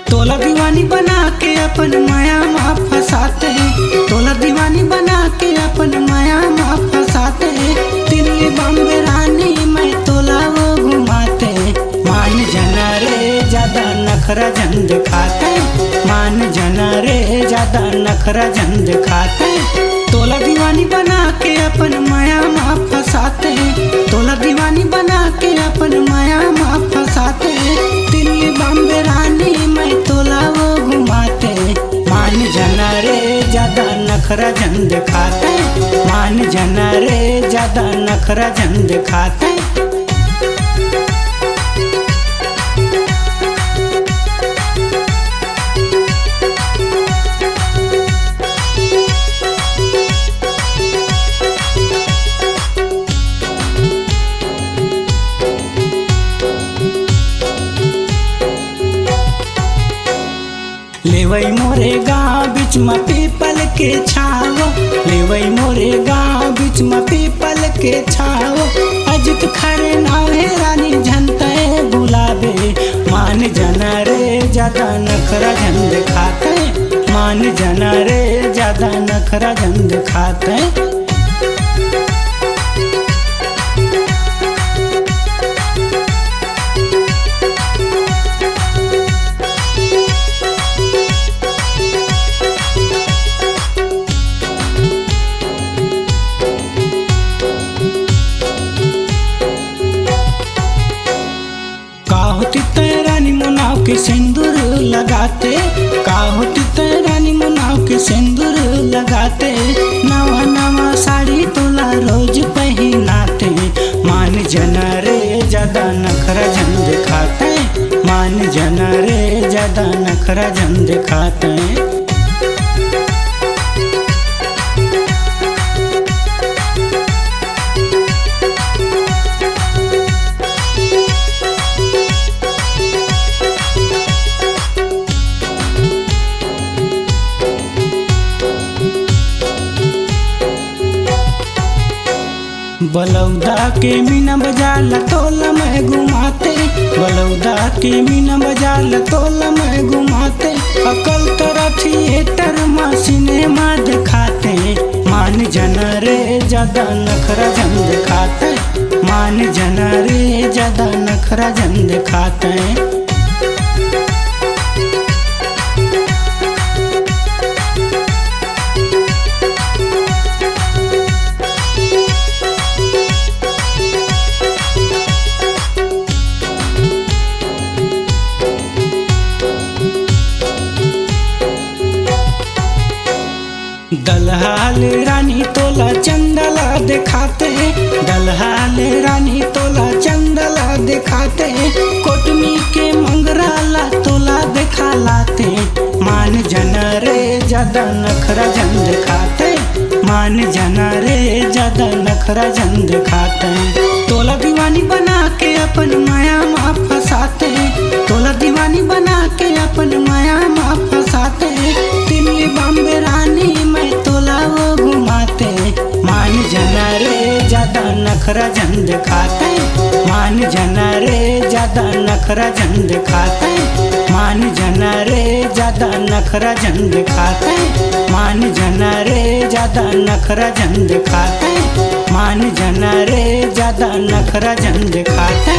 तोला दीवानी बना के अपन माया में फंसाते हैं, तोला दीवानी बना के अपन माया में फंसाते हैं। दिल्ली बॉम्बे रानी मैं तोला वो घुमाते हैं। मान जना रे ज्यादा नखरा जन दिखाते, मान जना रे ज्यादा नखरा जन दिखाते। तोला दीवानी बना के अपन माया में फंसाते हैं, तोला दीवानी बना के अपन माया में फंसाते हैं। दिल्ली बॉम्बे रानी मैं तोला वो घुमाते। मान जना रे ज्यादा नखरा जन दिखाते, मान जना रे ज्यादा नखरा जन दिखाते। लेवई मोरे गाँव बीच में पीपल के छाव, लेवई मोरे गाँव बीच में पीपल के छाव। अजित खरे नाव है रानी झनते बुलावे। मान जना रे ज्यादा नखरा जन दिखाते, मान जना रे ज्यादा नखरा जन दिखाते। रानी मुनाव के सिंदूर लगाते, का होती रानी मुनाव के सिंदूर लगाते। नवा नवा साड़ी तोला रोज पहनाते। मान जना रे ज्यादा नखरा जन दिखाते, मान जना रे ज्यादा नखरा जन दिखाते। बलौदा के मीना बाजार तोला में घुमाते, बलौदा के मीना बाजार तोला में घुमाते। अकल तोरा थिएटर में सिनेमा दिखाते। मान जना रे ज्यादा नखरा जन दिखाते, मान जना रे ज्यादा नखरा जन दिखाते। दलहाल रानी तोला चंदला दिखाते, दलहाल रानी तोला चंदला दिखाते। कोटमी के मंगराला तोला दिखा लाते। मान जना रे ज्यादा नखरा जन दिखाते, मान जना रे ज्यादा नखरा जन दिखाते। तोला दीवानी बना के अपन माया में फंसाते, तोला दीवानी बना के अपन माया में फंसाते। दिल्ली बॉम्बे रानी मैं तोला वो घुमाते। मान जना रे ज्यादा नखरा जन दिखाते, मान जना रे ज्यादा नखरा जन दिखाते। मान जना रे ज्यादा नखरा जन दिखाते, मान जना रे ज्यादा नखरा जन दिखाते। मान जना रे ज्यादा नखरा जन दिखाते।